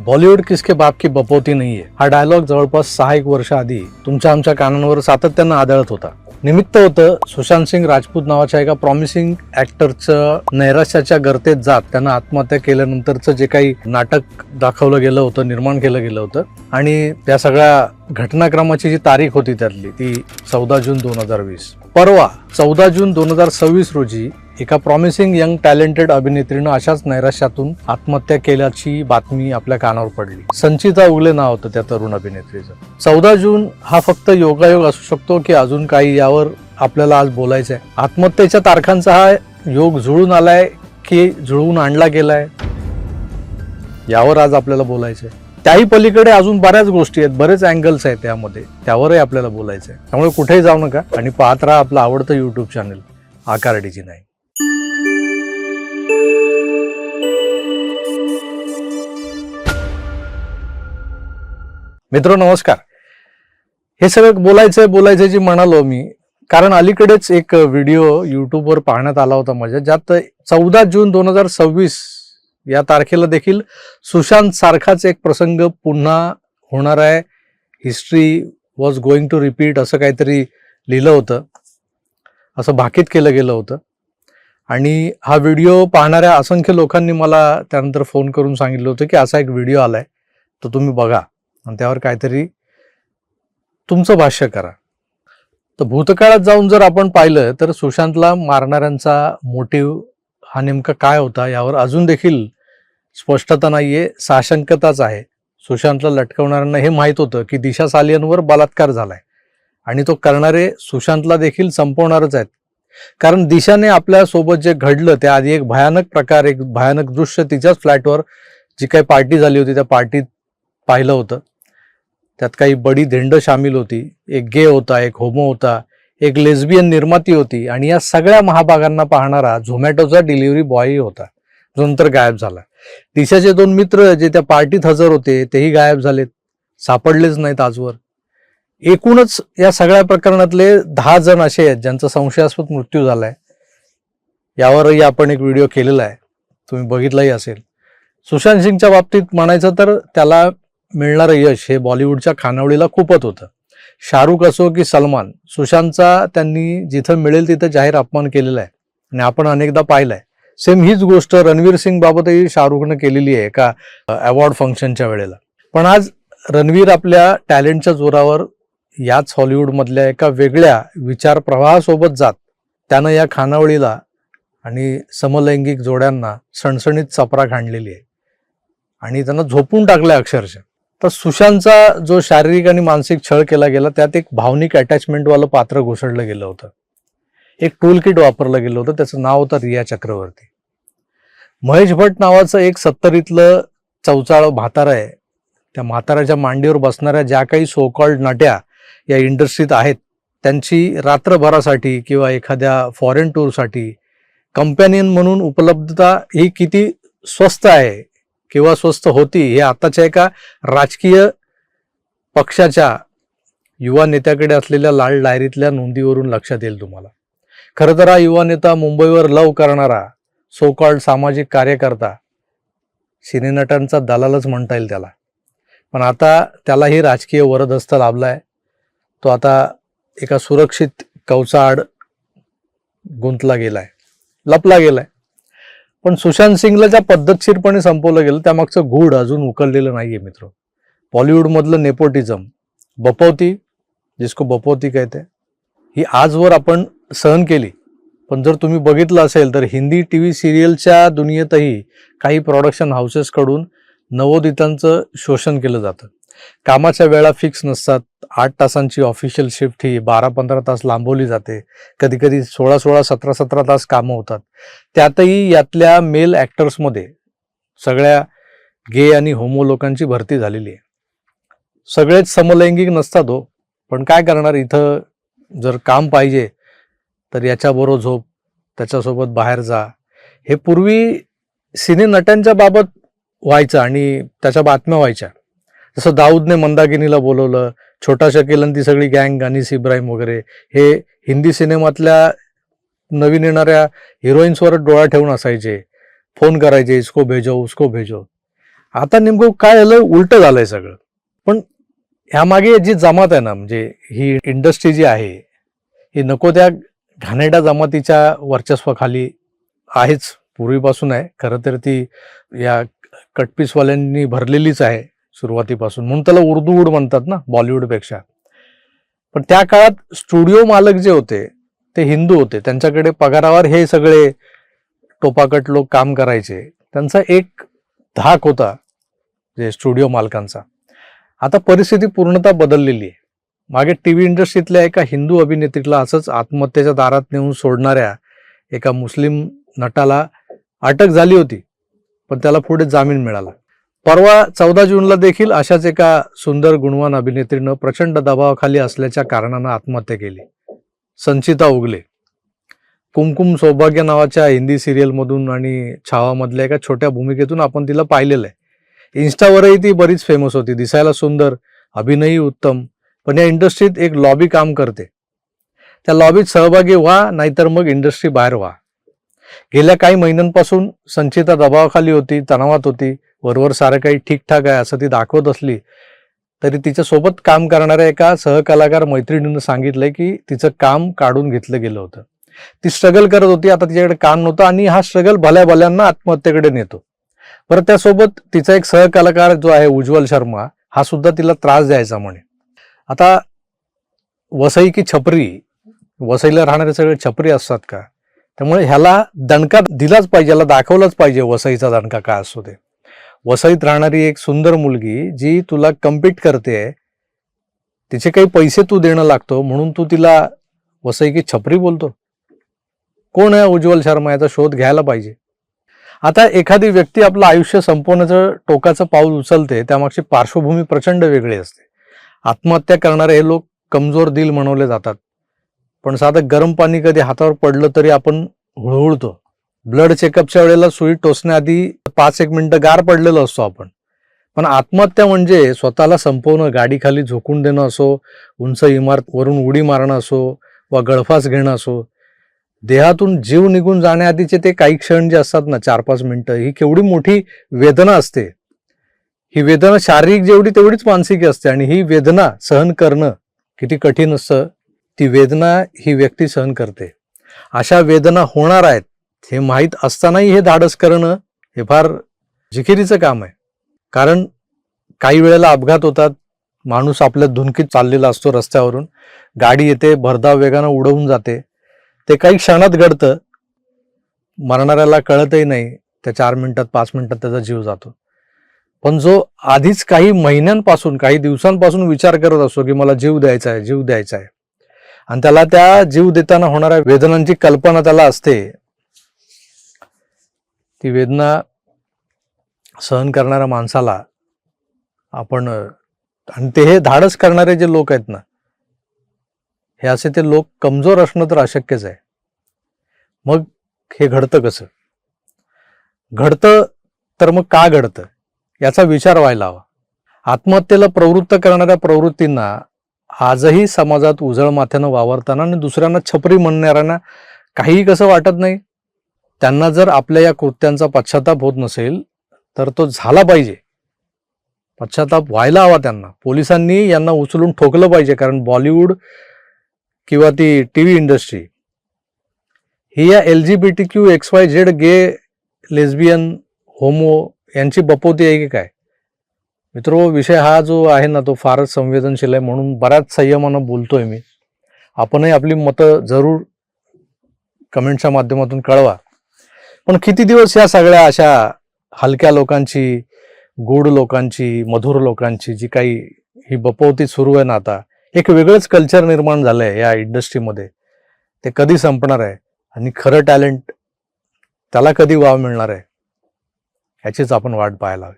बॉलिवूड किसके बाप की बपौती नाहीये हा डायलॉग जवळपास 6 वर्ष आधी तुमच्या आमच्या कानांवर सातत्यानं आदळत होता. निमित्त होतं सुशांत सिंग राजपूत नावाच्या एका प्रॉमिसिंग ऍक्टरचं नैराश्याच्या गर्तेत जात त्यानं आत्महत्या केल्यानंतरचं जे काही नाटक दाखवलं गेलं होतं, निर्माण केलं गेलं होतं आणि त्या सगळ्या घटनाक्रमाची जी तारीख होती त्यातली ती 14 जून 2020. परवा 14 जून 2026 रोजी एका प्रॉमिसिंग यंग टॅलेंटेड अभिनेत्रीनं अशाच नैराश्यातून आत्महत्या केल्याची बातमी आपल्या कानावर पडली. संचिता उगले नाव होतं त्या तरुण अभिनेत्रीचं. 14 जून हा फक्त योगायोग असू शकतो की अजून काही यावर आपल्याला आज बोलायचं आहे. आत्महत्येच्या तारखांचा हा योग जुळून आलाय की जुळवून आणला गेलाय यावर आज आपल्याला बोलायचं आहे. त्याही पलीकडे अजून बऱ्याच गोष्टी आहेत, बरेच अँगल्स आहेत त्यामध्ये, त्यावरही आपल्याला बोलायचं आहे. त्यामुळे कुठेही जाऊ नका आणि पाहत राहा आपलं आवडतं युट्यूब चॅनल आकारडीजी नाही. मित्र नमस्कार. हे सगळं बोलायचं जी म्हणालो मी कारण अलीकडेच एक व्हिडिओ युट्यूबवर पाहण्यात आला होता माझ्या, ज्यात 14 जून 2026 या तारखेला देखील सुशांत सारखाच एक प्रसंग पुन्हा होणार आहे. History was going to repeat असं काहीतरी लिहिलं होतं, असं भाकीत केलं गेलं होतं. आणि हा व्हिडिओ पाहणाऱ्या असंख्य लोकांनी मला त्यानंतर फोन करून सांगितलं होतं की असा एक व्हिडिओ आलाय, तो तुम्ही बघा आणि त्यावर काहीतरी तुमचं भाष्य करा. तर भूतकाळात जाऊन जर आपण पाहिलं तर सुशांतला मारणाऱ्यांचा मोटिव्ह हा नेमका काय होता यावर अजून देखील स्पष्टता नाहीये, साशंकताच आहे. सुशांतला लटकवणाऱ्यांना हे माहीत होतं की दिशा सालियनवर बलात्कार झालाय आणि तो करणारे सुशांतला देखील संपवणारच आहेत. कारण दिशाने आपल्या सोबत जे घडलं त्याआधी एक भयानक दृश्य तिच्याच फ्लॅटवर जी काही पार्टी झाली होती त्या पार्टीत पाहिलं होतं. त्यात काही बडी धेंड सामील होती. एक गे होता, एक होमो होता, एक लेस्बियन निर्माती होती आणि या सगळ्या महाभागांना पाहणारा झोमॅटोचा डिलिव्हरी बॉयही होता, जो नंतर गायब झाला. दिशाचे 2 मित्र जे त्या पार्टीत हजर होते तेही गायब झालेत, सापडलेच नाहीत आजवर. एकूणच या सगळ्या प्रकरणातले 10 जण असे आहेत ज्यांचा संशयास्पद मृत्यू झालाय. यावरही आपण एक व्हिडिओ केलेला आहे, तुम्ही बघितलाही असेल. सुशांत सिंगच्या बाबतीत म्हणायचं तर त्याला मिळणारं यश हे बॉलिवूडच्या खानावळीला खूपच होतं. शाहरुख असो की सलमान, सुशांतचा त्यांनी जिथं मिळेल तिथं जाहीर अपमान केलेला आहे आणि आपण अनेकदा पाहिलाय. सेम हीच गोष्ट रणवीर सिंग बाबतही शाहरुखनं केलेली आहे एका अवॉर्ड फंक्शनच्या वेळेला. पण आज रणवीर आपल्या टॅलेंटच्या जोरावर याच हॉलिवूडमधल्या एका वेगळ्या विचार प्रवाहासोबत जात त्यानं या खानावळीला आणि समलैंगिक जोड्यांना सणसणीत चपराक आणलेली आहे आणि त्यांना झोपून टाकलंय अक्षरशः. तर सुशांतचा जो शारीरिक आणि मानसिक छळ केला गेला त्यात एक भावनिक अटॅचमेंटवालं पात्र घुसडलं गेलं होतं. एक टूल किट वापरलं गेलं होतं, त्याचं नाव होतं रिया चक्रवर्ती. महेश भट्ट नावाचं एक 70लं चौचाळ म्हातारा आहे. त्या म्हाताऱ्याच्या मांडीवर बसणाऱ्या ज्या काही सो कॉल्ड नट्या या इंडस्ट्रीत आहेत त्यांची रात्रभरासाठी किंवा एखाद्या फॉरेन टूरसाठी कंपॅनियन म्हणून उपलब्धता ही किती स्वस्त आहे किंवा स्वस्त होती हे आताच्या एका राजकीय पक्षाच्या युवा नेत्याकडे असलेल्या लाल डायरीतल्या नोंदीवरून लक्षात येईल तुम्हाला. खरं तर हा युवा नेता मुंबईवर लव करणारा सो कॉल्ड सामाजिक कार्यकर्ता, सिनेनटांचा दलालच म्हणता येईल त्याला. पण आता त्यालाही राजकीय वरदहस्त लाभलाय. तो आता एका सुरक्षित कवचाआड गुंतला गेलाय, लपला गेलाय. पण सुशांत सिंगला ज्या पद्धतशीरपणे संपवलं गेलं त्यामागचं गूढ अजून उकललेलं नाहीये मित्र. बॉलिवूडमधलं नेपोटिझम, बपौती, जिसको बपौती कहते, ही आजवर आपण सहन केली. पण जर तुम्ही बघितलं असेल तर हिंदी TV सिरियलच्या दुनियेतही काही प्रोडक्शन हाऊसेसकडून नवोदितांचं शोषण केलं जातं. कामाच्या वेळा फिक्स नसतात. 8 तासांची ऑफिशियल शिफ्ट ही 12-15 तास लांबवली जाते. कधी कधी 16-16, 17-17 तास कामं होतात. त्यातही यातल्या मेल ॲक्टर्समध्ये सगळ्या गे आणि होमो लोकांची भरती झालेली आहे. सगळेच समलैंगिक नसतात हो, पण काय करणार, इथं जर काम पाहिजे तर याच्याबरोबर झोप, त्याच्यासोबत बाहेर जा. हे पूर्वी सिने नट्यांच्या बाबत व्हायचं आणि त्याच्या बातम्या व्हायच्या. जसं दाऊदने मंदाकिनीला बोलवलं, छोटा शकील आणि ती सगळी गँग, अनीस इब्राहिम वगैरे, हे हिंदी सिनेमातल्या नवीन येणाऱ्या हिरोईन्सवर डोळा ठेवून असायचे. फोन करायचे, इसको भेजो उसको भेजो. आता नेमकं काय झालं, उलट झालंय सगळं. पण ह्यामागे जी जमात आहे ना, म्हणजे ही इंडस्ट्री जी आहे ही नको त्या घाणेरड्या जमातीच्या वर्चस्वाखाली आहेच, पूर्वीपासून आहे. खरं तर ती या कटपीसवाल्यांनी भरलेलीच आहे सुरुवातीपासून, म्हणून त्याला उर्दूवूड म्हणतात ना बॉलिवूडपेक्षा. पण त्या काळात स्टुडिओ मालक जे होते ते हिंदू होते, त्यांच्याकडे पगारावर हे सगळे टोपाकट लोक काम करायचे. त्यांचा एक धाक होता जे स्टुडिओ मालकांचा. आता परिस्थिती पूर्णतः बदललेली आहे. मागे टीव्ही इंडस्ट्रीतल्या एका हिंदू अभिनेत्रीला असंच आत्महत्येच्या दारात नेऊन सोडणाऱ्या एका मुस्लिम नटाला अटक झाली होती, पण त्याला पुढे जामीन मिळाला. परवा 14 जूनला देखील अशाच एका सुंदर गुणवान अभिनेत्रीनं प्रचंड दबावाखाली असल्याच्या कारणानं आत्महत्या केली. संचिता उगले. कुमकुम सौभाग्य नावाच्या हिंदी सिरियलमधून आणि छावामधल्या एका छोट्या भूमिकेतून आपण तिला पाहिलेलं आहे. इन्स्टावरही ती बरीच फेमस होती, दिसायला सुंदर, अभिनयही उत्तम. पण या इंडस्ट्रीत एक लॉबी काम करते. त्या लॉबीत सहभागी व्हा, नाहीतर मग इंडस्ट्री बाहेर व्हा. गेल्या काही महिन्यांपासून संचिता दबावाखाली होती, तणावात होती. वरवर सारं काही ठीकठाक आहे असं ती दाखवत असली तरी तिच्या सोबत काम करणाऱ्या एका सहकलाकार मैत्रिणीनं सांगितलंय की तिचं काम काढून घेतलं गेलं होतं. ती स्ट्रगल करत होती, आता तिच्याकडे काम नव्हतं आणि हा स्ट्रगल भल्या भल्यांना आत्महत्येकडे नेतो. परत त्यासोबत तिचा एक सहकलाकार जो आहे उज्ज्वल शर्मा, हा सुद्धा तिला त्रास द्यायचा म्हणे. आता वसई की छपरी, वसईला राहणारे सगळे छपरी असतात का? त्यामुळे ह्याला दणका दिलाच पाहिजे, ह्याला दाखवलंच पाहिजे वसईचा दणका काय असतो ते. वसईत राहणारी एक सुंदर मुलगी जी तुला कम्पीट करते, तिचे काही पैसे तू देणं लागतो म्हणून तू तिला वसई की छपरी बोलतो. कोण आहे उज्ज्वल शर्मा, याचा शोध घ्यायला पाहिजे. आता एखादी व्यक्ती आपलं आयुष्य संपवण्याचं टोकाचं पाऊल उचलते, त्यामागची पार्श्वभूमी प्रचंड वेगळी असते. आत्महत्या करणारे हे लोक कमजोर दिल म्हणवले जातात. पण साधं गरम पाणी कधी हातावर पडलं तरी आपण हुळहुळतो. ब्लड चेकअपच्या वेळेला सुई टोचण्याआधी 5-1 मिनिटं गार पडलेलो असतो आपण. पण आत्महत्या म्हणजे स्वतःला संपवणं, गाडीखाली झोकून देणं असो, उंच इमारतीवरून उडी मारणं असो वा गळफास घेणं असो. देहातून जीव निघून जाण्याआधीचे ते काही क्षण जे असतात ना, 4-5 मिनिटं, ही केवढी मोठी वेदना असते. ही वेदना शारीरिक जेवढी तेवढीच मानसिक असते आणि ही वेदना सहन करणं किती कठीण असतं, ती वेदना ही व्यक्ती सहन करते. अशा वेदना होणार आहेत हे माहीत असतानाही हे धाडस करणं हे फार जिकिरीचं काम आहे. कारण काही वेळेला अपघात होतात, माणूस आपल्या धुनकीत चाललेला असतो रस्त्यावरून, गाडी येते, भरधाव वेगानं उडवून जाते. ते काही क्षणात घडतं, मरणाऱ्याला कळतही नाही, त्या 4 मिनिटात 5 मिनिटात त्याचा जीव जातो. पण जो आधीच काही महिन्यांपासून, काही दिवसांपासून विचार करत असतो की मला जीव द्यायचा आहे, जीव द्यायचा आहे, आणि त्याला त्या जीव देताना होणाऱ्या वेदनांची कल्पना त्याला असते, ती वेदना सहन करणाऱ्या माणसाला आपण, आणि ते हे धाडस करणारे जे लोक आहेत ना, हे असे ते लोक कमजोर असणं तर अशक्यच आहे. मग हे घडतं कसं? घडतं तर मग का घडतं याचा विचार व्हायला हवा. आत्महत्येला प्रवृत्त करणाऱ्या प्रवृत्तींना आजही समाजात उजळ माथ्यानं वावरताना आणि दुसऱ्यांना छपरी म्हणणाऱ्यांना काहीही कसं वाटत नाही. त्यांना जर आपल्या या कृत्यांचा पश्चाताप होत नसेल तर तो झाला पाहिजे. पश्चाताप व्हायला हवा त्यांना. पोलिसांनी यांना उचलून ठोकलं पाहिजे, कारण बॉलिवूड किंवा ती टीव्ही इंडस्ट्री ही या LGBTQXYZ गे, लेस्बियन, होमो यांची बपोती आहे की काय? मित्रो, विषय हा जो आहे ना तो फारच संवेदनशील आहे, म्हणून बऱ्याच संयमानं बोलतोय मी. आपणही आपली मतं जरूर कमेंटच्या माध्यमातून कळवा. पण किती दिवस या सगळ्या अशा हलक्या लोकांची, गोड लोकांची, मधुर लोकांची जी काही ही बपवती सुरू आहे ना, आता एक वेगळंच कल्चर निर्माण झालंय या इंडस्ट्रीमध्ये, ते कधी संपणार आहे आणि खरं टॅलेंट त्याला कधी वाव मिळणार आहे ह्याचीच आपण वाट पाहायला हवी.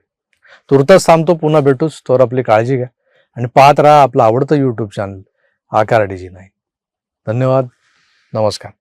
तुर्तास थांबतो, पुन्हा भेटूच. तोवर आपली काळजी घ्या आणि पाहत राहा आपलं आवडतं YouTube चॅनल आकार DG9. धन्यवाद. नमस्कार.